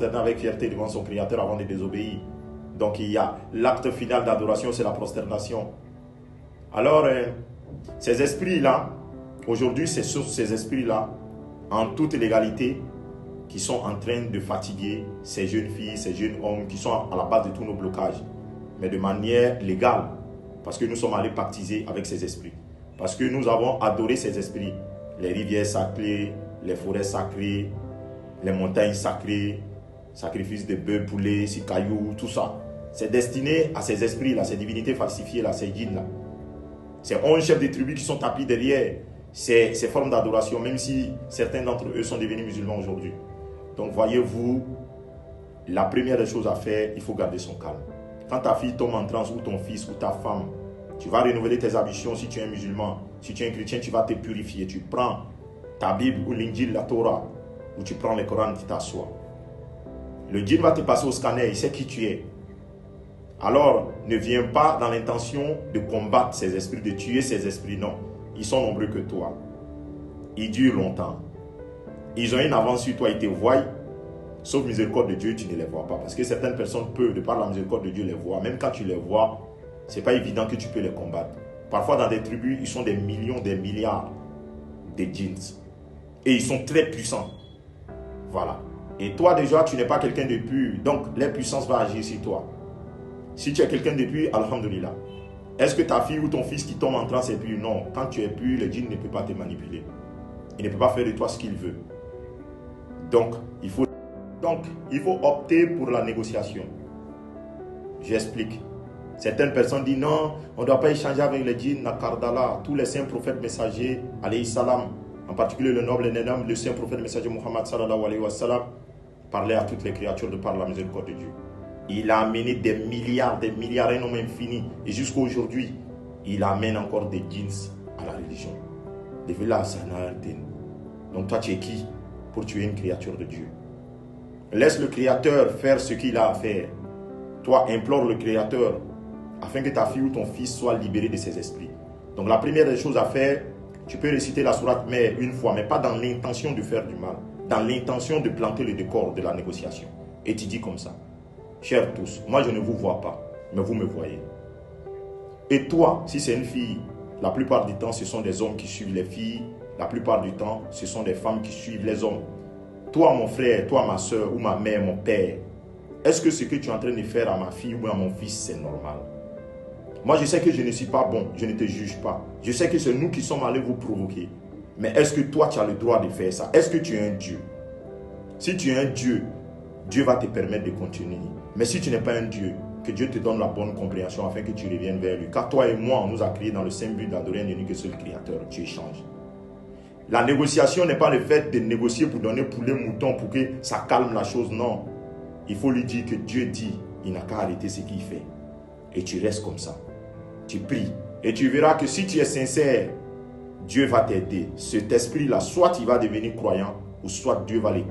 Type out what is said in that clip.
prosterner avec fierté devant son Créateur avant de désobéir. Donc il y a l'acte final d'adoration, c'est la prosternation. Alors, ces esprits-là, aujourd'hui, c'est sur ces esprits-là, en toute légalité, qui sont en train de fatiguer ces jeunes filles, ces jeunes hommes qui sont à la base de tous nos blocages, mais de manière légale, parce que nous sommes allés pactiser avec ces esprits, parce que nous avons adoré ces esprits, les rivières sacrées, les forêts sacrées, les montagnes sacrées, sacrifices de bœufs, poulets, cailloux, tout ça. C'est destiné à ces esprits-là, ces divinités falsifiées-là, ces djinns-là. Ces 11 chefs de tribus qui sont tapis derrière ces formes d'adoration, même si certains d'entre eux sont devenus musulmans aujourd'hui. Donc voyez-vous, la première des choses à faire, il faut garder son calme. Quand ta fille tombe en transe, ou ton fils, ou ta femme, tu vas renouveler tes ambitions si tu es un musulman. Si tu es un chrétien, tu vas te purifier. Tu prends ta Bible ou l'Injil, la Torah, ou tu prends le Coran, tu t'assois. Le djinn va te passer au scanner, il sait qui tu es. Alors, ne viens pas dans l'intention de combattre ces esprits, de tuer ces esprits, non. Ils sont nombreux que toi. Ils durent longtemps. Ils ont une avance sur toi, ils te voient. Sauf miséricorde de Dieu, tu ne les vois pas. Parce que certaines personnes peuvent, de par la miséricorde de Dieu, les voir. Même quand tu les vois, ce n'est pas évident que tu peux les combattre. Parfois, dans des tribus, ils sont des millions, des milliards de djinns. Et ils sont très puissants. Voilà. Et toi, déjà, tu n'es pas quelqu'un de pur. Donc, les puissances vont agir sur toi. Si tu es quelqu'un de pur, alhamdoulilah. Est-ce que ta fille ou ton fils qui tombe en transe est pur? Non. Quand tu es pur, le djinn ne peut pas te manipuler. Il ne peut pas faire de toi ce qu'il veut. Donc, il faut opter pour la négociation. J'explique. Certaines personnes disent non, on ne doit pas échanger avec les djinns, Nakardala, tous les saints prophètes messagers, alayhi salam, en particulier le noble et l'énorme, le saint prophète messager Muhammad sallallahu alayhi wa sallam, parlait à toutes les créatures de par la miséricorde de Dieu. Il a amené des milliards, un nombre infini. Et jusqu'à aujourd'hui, il amène encore des djinns à la religion. Donc toi, tu es qui pour tuer une créature de Dieu? Laisse le Créateur faire ce qu'il a à faire. Toi, implore le Créateur afin que ta fille ou ton fils soit libéré de ses esprits. Donc la première des choses à faire, tu peux réciter la sourate Mère une fois, mais pas dans l'intention de faire du mal, dans l'intention de planter le décor de la négociation. Et tu dis comme ça: chers tous, moi je ne vous vois pas, mais vous me voyez. Et toi, si c'est une fille, la plupart du temps, ce sont des hommes qui suivent les filles. La plupart du temps, ce sont des femmes qui suivent les hommes. Toi, mon frère, toi, ma soeur, ou ma mère, mon père, est-ce que ce que tu es en train de faire à ma fille ou à mon fils, c'est normal? Moi, je sais que je ne suis pas bon, je ne te juge pas. Je sais que c'est nous qui sommes allés vous provoquer. Mais est-ce que toi, tu as le droit de faire ça? Est-ce que tu es un Dieu? Si tu es un Dieu, Dieu va te permettre de continuer. Mais si tu n'es pas un Dieu, que Dieu te donne la bonne compréhension afin que tu reviennes vers lui. Car toi et moi, on nous a créés dans le saint but d'adorer un unique seul Créateur. Tu échanges. La négociation n'est pas le fait de négocier pour donner poulet, mouton, pour que ça calme la chose. Non. Il faut lui dire que Dieu dit, il n'a qu'à arrêter ce qu'il fait. Et tu restes comme ça. Tu pries. Et tu verras que si tu es sincère, Dieu va t'aider. Cet esprit-là, soit il va devenir croyant, ou soit Dieu va l'écarter.